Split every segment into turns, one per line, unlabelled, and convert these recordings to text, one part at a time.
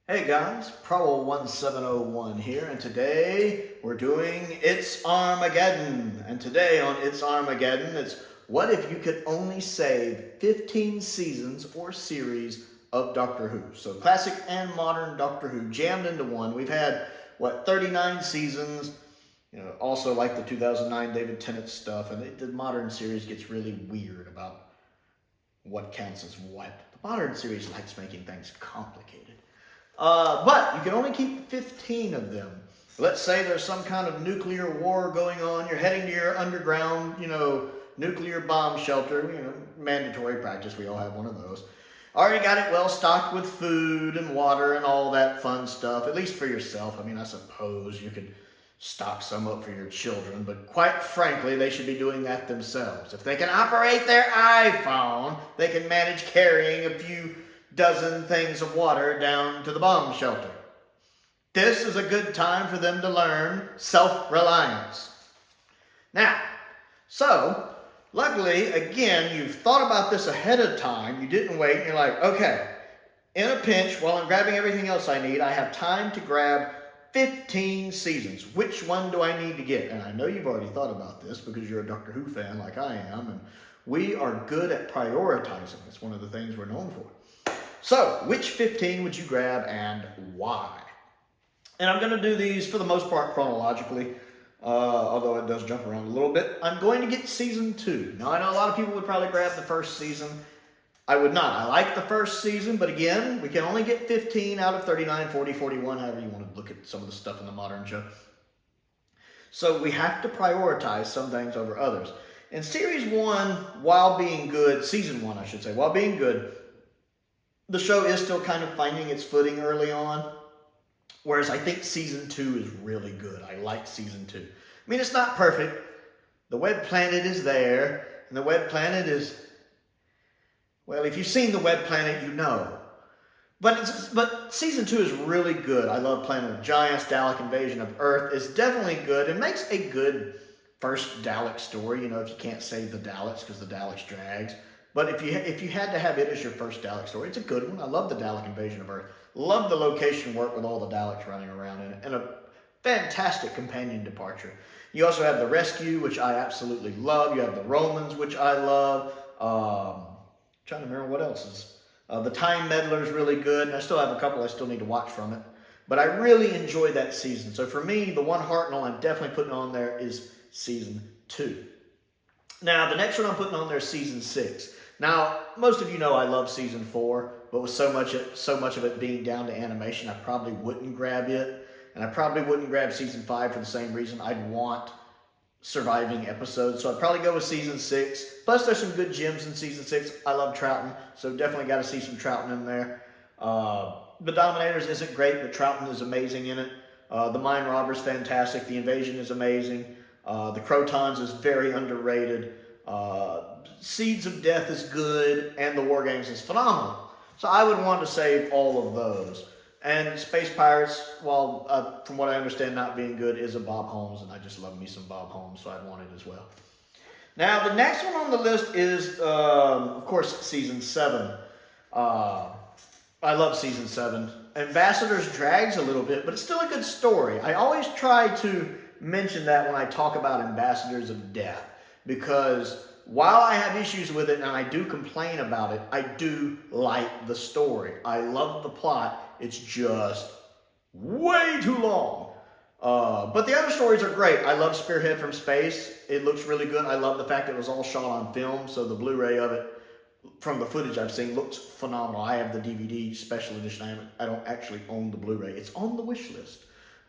Hey guys, Prowl 1701 here, and today we're doing It's Armageddon. And today on It's Armageddon, it's what if you could only save 15 seasons or series of Doctor Who? So classic and modern Doctor Who jammed into one. We've had, 39 seasons, also like the 2009 David Tennant stuff, and the modern series gets really weird about what counts as what. The modern series likes making things complicated. But you can only keep 15 of them. Let's say there's some kind of nuclear war going on. You're heading to your underground, nuclear bomb shelter. Mandatory practice. We all have one of those. Already got it well stocked with food and water and all that fun stuff, at least for yourself. I mean, I suppose you could stock some up for your children, but quite frankly, they should be doing that themselves. If they can operate their iPhone, they can manage carrying a few dozen things of water down to the bomb shelter. This is a good time for them to learn self-reliance. Now, so, luckily, again, you've thought about this ahead of time. You didn't wait, and you're like, okay, in a pinch, while I'm grabbing everything else I need, I have time to grab 15 seasons. Which one do I need to get? And I know you've already thought about this because you're a Doctor Who fan like I am, and we are good at prioritizing. It's one of the things we're known for. So, which 15 would you grab and why? And I'm going to do these for the most part chronologically, although it does jump around a little bit. I'm going to get season 2. Now, I know a lot of people would probably grab the first season. I would not. I like the first season, but again, we can only get 15 out of 39, 40, 41, however you want to look at some of the stuff in the modern show. So we have to prioritize some things over others. In series 1, while being good, season 1 I should say, while being good, the show is still kind of finding its footing early on, whereas I think season 2 is really good. I like season 2. I mean, it's not perfect. The Web Planet is there, and the Web Planet is, well, if you've seen the Web Planet, you know. But season 2 is really good. I love Planet of Giants, Dalek Invasion of Earth. It's definitely good. It makes a good first Dalek story, if you can't save the Daleks because the Daleks drags. But if you had to have it as your first Dalek story, it's a good one. I love the Dalek Invasion of Earth. Love the location work with all the Daleks running around in it. And a fantastic companion departure. You also have the Rescue, which I absolutely love. You have the Romans, which I love. Trying to remember what else is. The Time Meddler is really good. And I still have a couple I still need to watch from it. But I really enjoy that season. So for me, the one Hartnell I'm definitely putting on there is season 2. Now, the next one I'm putting on there is season 6. Now, most of you know I love season 4, but with so much of it being down to animation, I probably wouldn't grab it. And I probably wouldn't grab season 5 for the same reason. I'd want surviving episodes. So I'd probably go with season 6. Plus, there's some good gems in season 6. I love Troughton, so definitely got to see some Troughton in there. The Dominators isn't great, but Troughton is amazing in it. The Mind Robber's fantastic. The Invasion is amazing. The Crotons is very underrated. Seeds of Death is good, and the War Games is phenomenal. So I would want to save all of those. And Space Pirates, while from what I understand not being good, is a Bob Holmes, and I just love me some Bob Holmes, so I'd want it as well. Now, the next one on the list is, of course, season 7. I love season 7. Ambassadors drags a little bit, but it's still a good story. I always try to mention that when I talk about Ambassadors of Death, because while I have issues with it and I do complain about it, I do like the story. I love the plot. It's just way too long. But the other stories are great. I love Spearhead from Space. It looks really good. I love the fact it was all shot on film, so the Blu-ray of it, from the footage I've seen, looks phenomenal. I have the DVD special edition. I don't actually own the Blu-ray. It's on the wish list.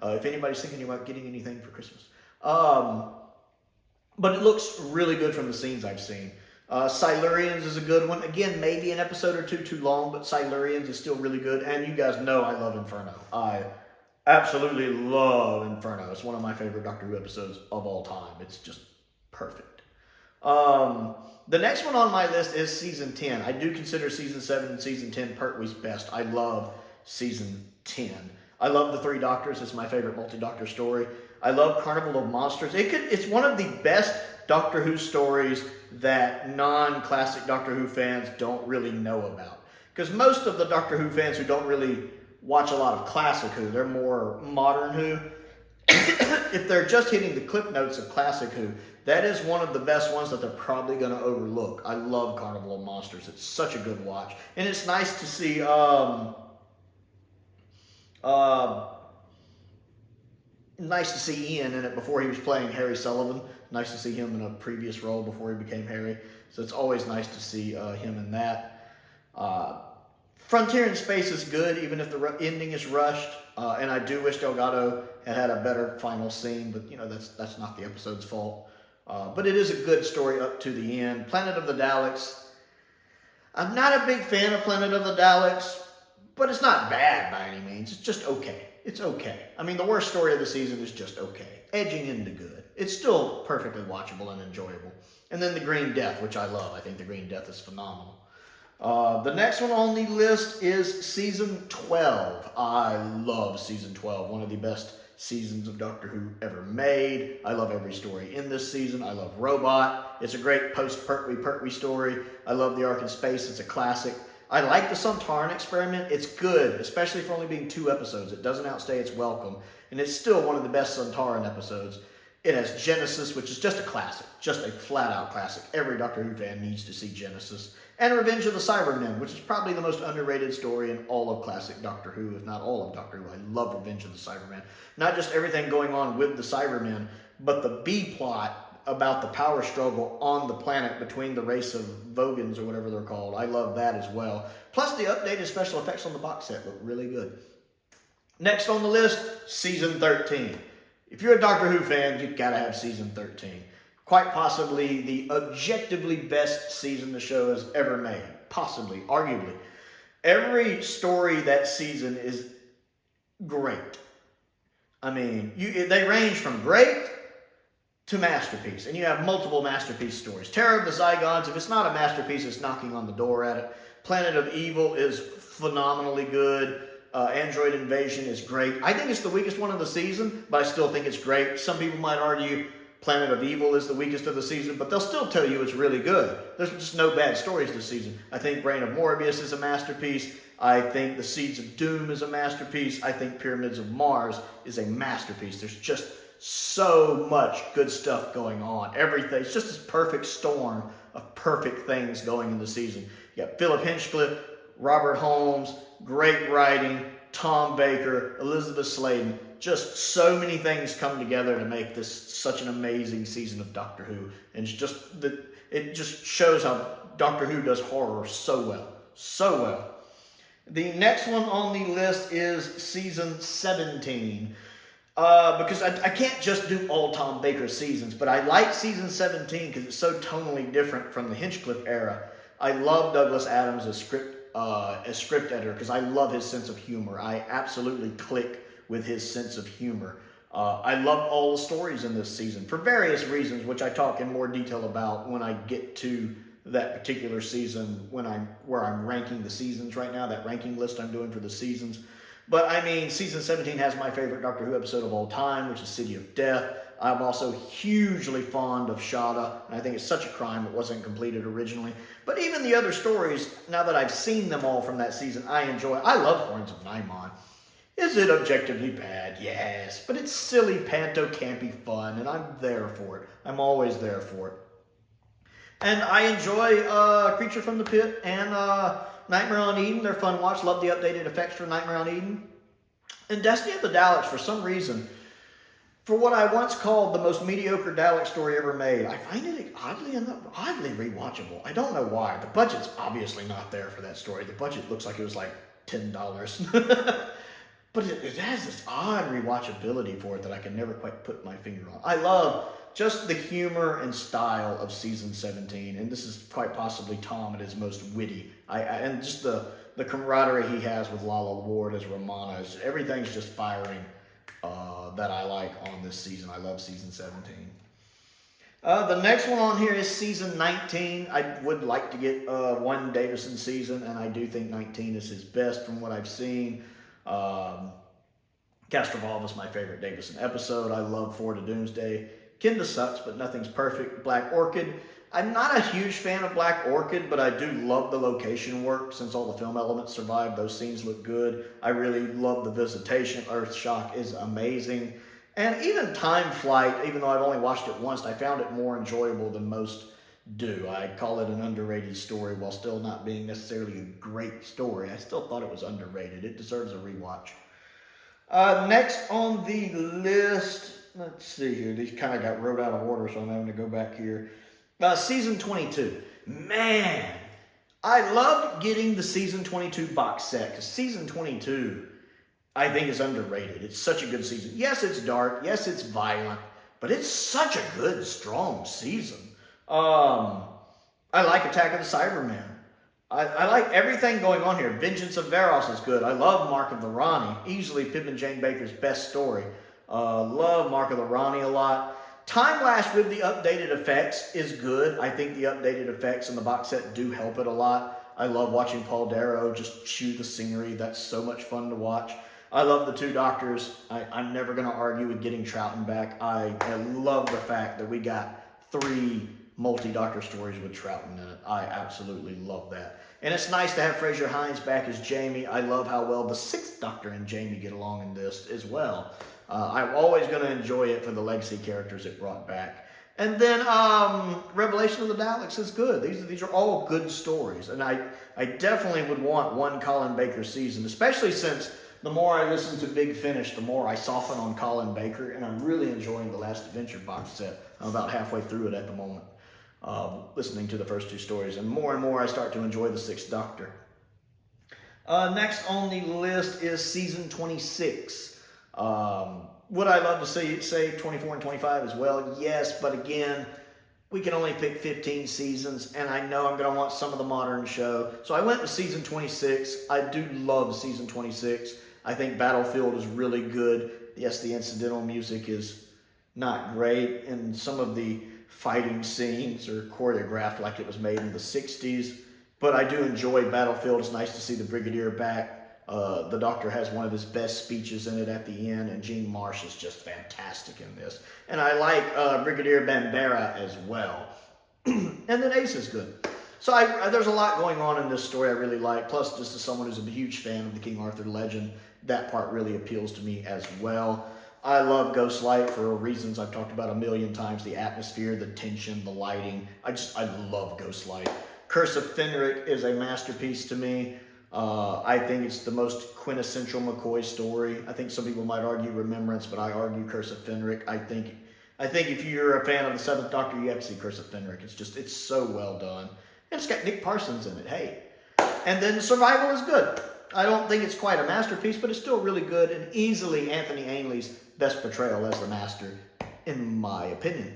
If anybody's thinking about getting anything for Christmas. But it looks really good from the scenes I've seen. Silurians is a good one. Again, maybe an episode or two too long, but Silurians is still really good. And you guys know I love Inferno. I absolutely love Inferno. It's one of my favorite Doctor Who episodes of all time. It's just perfect. The next one on my list is season 10. I do consider season 7 and season 10 Pertwee's best. I love season 10. I love The Three Doctors. It's my favorite multi-doctor story. I love Carnival of Monsters. It's one of the best Doctor Who stories that non-classic Doctor Who fans don't really know about. Because most of the Doctor Who fans who don't really watch a lot of classic Who. They're more modern Who. If they're just hitting the clip notes of classic Who, that is one of the best ones that they're probably going to overlook. I love Carnival of Monsters. It's such a good watch. And it's nice to see nice to see Ian in it before he was playing Harry Sullivan. Nice to see him in a previous role before he became Harry. So it's always nice to see him in that. Frontier in Space is good, even if the ending is rushed. And I do wish Delgado had a better final scene, but you know that's not the episode's fault. But it is a good story up to the end. Planet of the Daleks. I'm not a big fan of Planet of the Daleks, but it's not bad by any means. It's just okay. It's okay. I mean, the worst story of the season is just okay. Edging into good. It's still perfectly watchable and enjoyable. And then The Green Death, which I love. I think The Green Death is phenomenal. The next one on the list is Season 12. I love Season 12. One of the best seasons of Doctor Who ever made. I love every story in this season. I love Robot. It's a great post-Pertwee story. I love The Ark in Space. It's a classic. I like the Sontaran experiment. It's good, especially for only being 2 episodes. It doesn't outstay its welcome. And it's still one of the best Sontaran episodes. It has Genesis, which is just a classic. Just a flat-out classic. Every Doctor Who fan needs to see Genesis. And Revenge of the Cybermen, which is probably the most underrated story in all of classic Doctor Who, if not all of Doctor Who. I love Revenge of the Cybermen. Not just everything going on with the Cybermen, but the B-plot about the power struggle on the planet between the race of Vogons or whatever they're called. I love that as well. Plus the updated special effects on the box set look really good. Next on the list, Season 13. If you're a Doctor Who fan, you've got to have Season 13. Quite possibly the objectively best season the show has ever made. Possibly, arguably. Every story that season is great. I mean, they range from great to masterpiece. And you have multiple masterpiece stories. Terror of the Zygons, if it's not a masterpiece, it's knocking on the door at it. Planet of Evil is phenomenally good. Android Invasion is great. I think it's the weakest one of the season, but I still think it's great. Some people might argue Planet of Evil is the weakest of the season, but they'll still tell you it's really good. There's just no bad stories this season. I think Brain of Morbius is a masterpiece. I think The Seeds of Doom is a masterpiece. I think Pyramids of Mars is a masterpiece. There's just so much good stuff going on. Everything. It's just this perfect storm of perfect things going in the season. You got Philip Hinchcliffe, Robert Holmes, great writing, Tom Baker, Elizabeth Sladen. Just so many things come together to make this such an amazing season of Doctor Who. And it just shows how Doctor Who does horror so well. So well. The next one on the list is Season 17. Because I can't just do all Tom Baker seasons, but I like Season 17 because it's so tonally different from the Hinchcliffe era. I love Douglas Adams as script editor because I love his sense of humor. I absolutely click with his sense of humor. I love all the stories in this season for various reasons, which I talk in more detail about when I get to that particular season, where I'm ranking the seasons right now, that ranking list I'm doing for the seasons. But I mean, Season 17 has my favorite Doctor Who episode of all time, which is City of Death. I'm also hugely fond of Shada, and I think it's such a crime it wasn't completed originally. But even the other stories, now that I've seen them all from that season, I enjoy. I love Horns of Nimon. Is it objectively bad? Yes. But it's silly, panto-campy fun, and I'm there for it. I'm always there for it. And I enjoy Creature from the Pit and Nightmare on Eden. They're fun watch. Love the updated effects for Nightmare on Eden. And Destiny of the Daleks, for some reason, for what I once called the most mediocre Dalek story ever made, I find it oddly rewatchable. I don't know why. The budget's obviously not there for that story. The budget looks like it was like $10. But it has this odd rewatchability for it that I can never quite put my finger on. I love just the humor and style of Season 17, and this is quite possibly Tom at his most witty. And just the camaraderie he has with Lala Ward as Romana. Everything's just firing that I like on this season. I love Season 17. The next one on here is Season 19. I would like to get one Davison season, and I do think 19 is his best from what I've seen. Castroval is my favorite Davison episode. I love Four to Doomsday. Kinda sucks, but nothing's perfect. Black Orchid. I'm not a huge fan of Black Orchid, but I do love the location work since all the film elements survived. Those scenes look good. I really love the visitation. Earthshock is amazing. And even Time Flight, even though I've only watched it once, I found it more enjoyable than most do. I call it an underrated story while still not being necessarily a great story. I still thought it was underrated. It deserves a rewatch. Next on the list, let's see here. These kind of got wrote out of order, so I'm having to go back here. Season 22. Man, I loved getting the Season 22 box set because Season 22, I think, is underrated. It's such a good season. Yes, it's dark. Yes, it's violent. But it's such a good, strong season. I like Attack of the Cybermen. I like everything going on here. Vengeance of Varos is good. I love Mark of the Ronnie. Easily Pip and Jane Baker's best story. Love Mark of the Ronnie a lot. Time Lash with the updated effects is good. I think the updated effects in the box set do help it a lot. I love watching Paul Darrow just chew the scenery. That's so much fun to watch. I love the two Doctors. I'm never going to argue with getting Troughton back. I love the fact that we got 3 multi-Doctor stories with Troughton in it. I absolutely love that. And it's nice to have Fraser Hines back as Jamie. I love how well the 6th Doctor and Jamie get along in this as well. I'm always going to enjoy it for the legacy characters it brought back. And then Revelation of the Daleks is good. These are all good stories. And I definitely would want one Colin Baker season, especially since the more I listen to Big Finish, the more I soften on Colin Baker. And I'm really enjoying the Last Adventure box set. I'm about halfway through it at the moment, listening to the first 2 stories. And more I start to enjoy the 6th Doctor. Next on the list is Season 26. Would I love to see it say 24 and 25 as well? Yes, but again, we can only pick 15 seasons, and I know I'm going to want some of the modern show. So I went with Season 26. I do love Season 26. I think Battlefield is really good. Yes, the incidental music is not great, and some of the fighting scenes are choreographed like it was made in the 60s. But I do enjoy Battlefield. It's nice to see the Brigadier back. The Doctor has one of his best speeches in it at the end, and Jean Marsh is just fantastic in this. And I like Brigadier Bambera as well. And then Ace is good. So there's a lot going on in this story I really like. Plus, just as someone who's a huge fan of the King Arthur legend, that part really appeals to me as well. I love Ghostlight for reasons I've talked about a million times. The atmosphere, the tension, the lighting. I love Ghostlight. Curse of Fenric is a masterpiece to me. I think it's the most quintessential McCoy story. I think some people might argue Remembrance, but I argue Curse of Fenric. I think if you're a fan of the 7th Doctor, you have to see Curse of Fenric. It's so well done. And it's got Nick Parsons in it, hey. And then Survival is good. I don't think it's quite a masterpiece, but it's still really good and easily Anthony Ainley's best portrayal as the Master, in my opinion.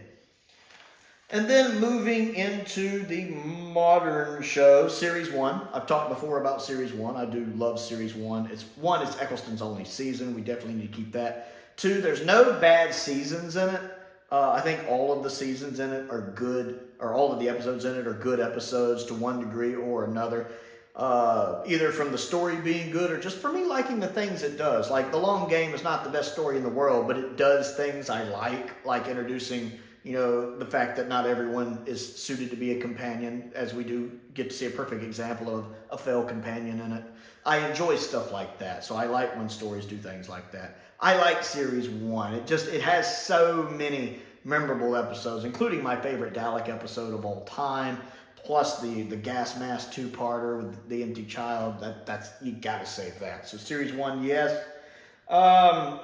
And then moving into the modern show, Series 1. I've talked before about Series 1. I do love Series 1. It's Eccleston's only season. We definitely need to keep that. 2, there's no bad seasons in it. I think all of the seasons in it are good, or all of the episodes in it are good episodes to one degree or another. Either from the story being good or just for me liking the things it does. Like The Long Game is not the best story in the world, but it does things I like introducing, the fact that not everyone is suited to be a companion, as we do get to see a perfect example of a failed companion in it. I enjoy stuff like that, so I like when stories do things like that. I like Series 1. It has so many memorable episodes, including my favorite Dalek episode of all time, plus the gas mask 2-parter with the empty child. That's you gotta save that. So Series 1, yes.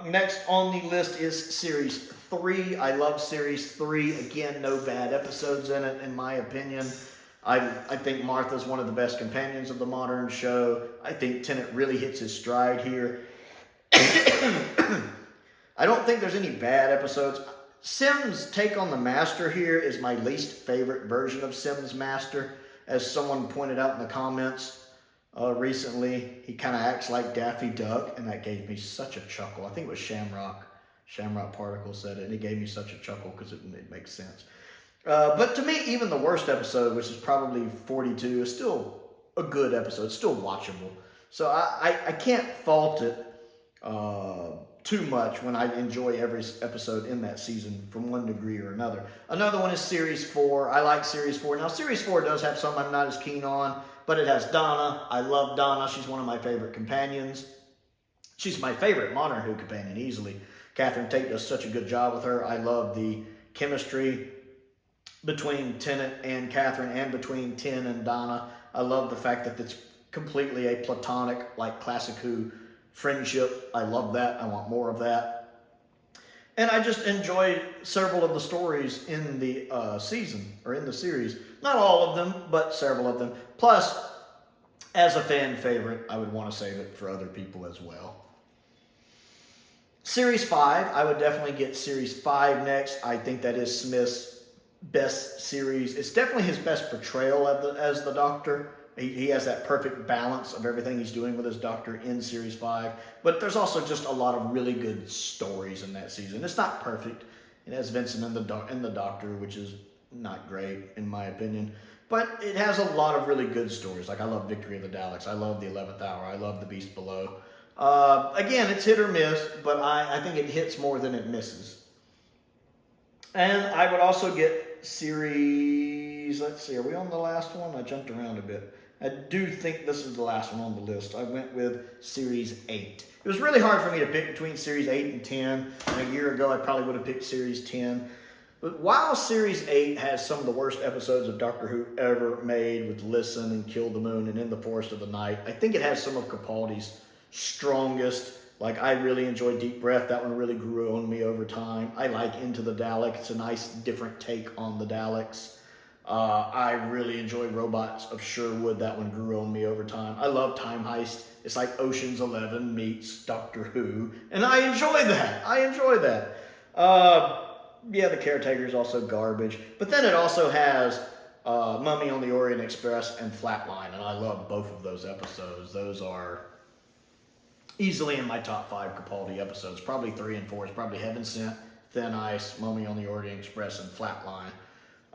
Next on the list is Series 3. I love Series 3. Again, no bad episodes in it, in my opinion. I think Martha's one of the best companions of the modern show. I think Tennant really hits his stride here. I don't think there's any bad episodes. Sim's take on the Master here is my least favorite version of Sim's Master. As someone pointed out in the comments recently, he kind of acts like Daffy Duck, and that gave me such a chuckle. I think it was Shamrock Particle said it, and it gave me such a chuckle because it makes sense. But to me, even the worst episode, which is probably 42, is still a good episode. It's still watchable. So I can't fault it too much when I enjoy every episode in that season from one degree or another. Another one is Series 4. I like Series 4. Now, Series 4 does have some I'm not as keen on, but it has Donna. I love Donna. She's one of my favorite companions. She's my favorite Modern Who companion, easily. Catherine Tate does such a good job with her. I love the chemistry between Tennant and Catherine and between Ten and Donna. I love the fact that it's completely a platonic, like classic Who friendship. I love that. I want more of that. And I just enjoyed several of the stories in the season, or in the series. Not all of them, but several of them. Plus, as a fan favorite, I would want to save it for other people as well. Series 5, I would definitely get Series 5 next. I think that is Smith's best series. It's definitely his best portrayal as the Doctor. He has that perfect balance of everything he's doing with his Doctor in Series 5. But there's also just a lot of really good stories in that season. It's not perfect. It has Vincent and the Doctor, which is not great in my opinion. But it has a lot of really good stories. Like I love Victory of the Daleks. I love The 11th Hour. I love The Beast Below. Again, it's hit or miss, but I think it hits more than it misses. And I would also get series, let's see, are we on the last one? I jumped around a bit. I do think this is the last one on the list. I went with Series 8. It was really hard for me to pick between Series 8 and 10. And a year ago, I probably would have picked Series 10. But while Series 8 has some of the worst episodes of Doctor Who ever made with Listen and Kill the Moon and In the Forest of the Night, I think it has some of Capaldi's strongest. Like, I really enjoyed Deep Breath. That one really grew on me over time. I like Into the Dalek. It's a nice, different take on the Daleks. I really enjoy Robots of Sherwood. That one grew on me over time. I love Time Heist. It's like Ocean's 11 meets Doctor Who. And I enjoy that. Yeah, The Caretaker is also garbage. But then it also has Mummy on the Orient Express and Flatline. And I love both of those episodes. Those are easily in my top 5 Capaldi episodes. Probably 3 and 4 is probably Heaven Sent, Thin Ice, Mummy on the Orient Express, and Flatline.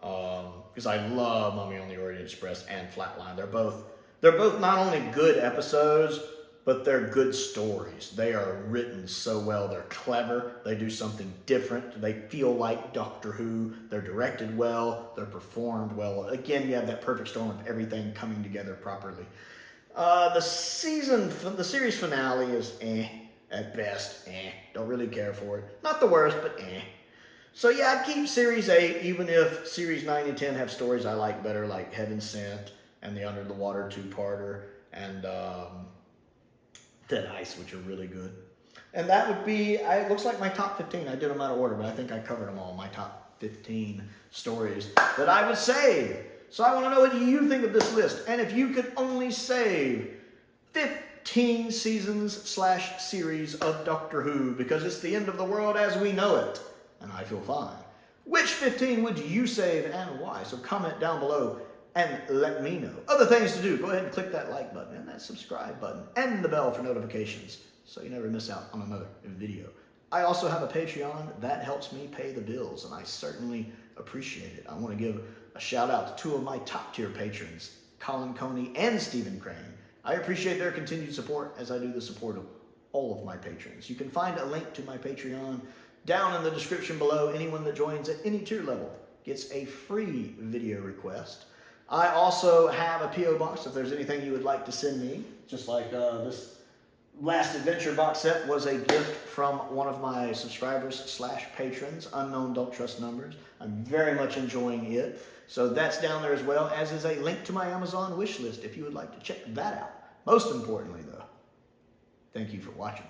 Because I love Mummy on the Orient Express and Flatline. They're both not only good episodes, but they're good stories. They are written so well. They're clever. They do something different. They feel like Doctor Who. They're directed well. They're performed well. Again, you have that perfect storm of everything coming together properly. The series finale is at best. Don't really care for it. Not the worst, but So yeah, I'd keep Series 8, even if Series 9 and 10 have stories I like better, like Heaven Sent and the Under the Water 2-parter and Thin Ice, which are really good. And that would be, it looks like my top 15. I did them out of order, but I think I covered them all, my top 15 stories that I would save. So I want to know what you think of this list. And if you could only save 15 seasons/series of Doctor Who, because it's the end of the world as we know it, and I feel fine, which 15 would you save and why? So comment down below and let me know. Other things to do, go ahead and click that like button and that subscribe button and the bell for notifications so you never miss out on another video. I also have a Patreon that helps me pay the bills, and I certainly appreciate it. I want to give a shout out to 2 of my top tier patrons, Colin Coney and Stephen Crane. I appreciate their continued support as I do the support of all of my patrons. You can find a link to my Patreon down in the description below. Anyone that joins at any tier level gets a free video request. I also have a P.O. box if there's anything you would like to send me, just like this Last Adventure box set was a gift from one of my subscribers/patrons, Unknown Don't Trust Numbers. I'm very much enjoying it. So that's down there as well, as is a link to my Amazon wish list if you would like to check that out. Most importantly, though, thank you for watching.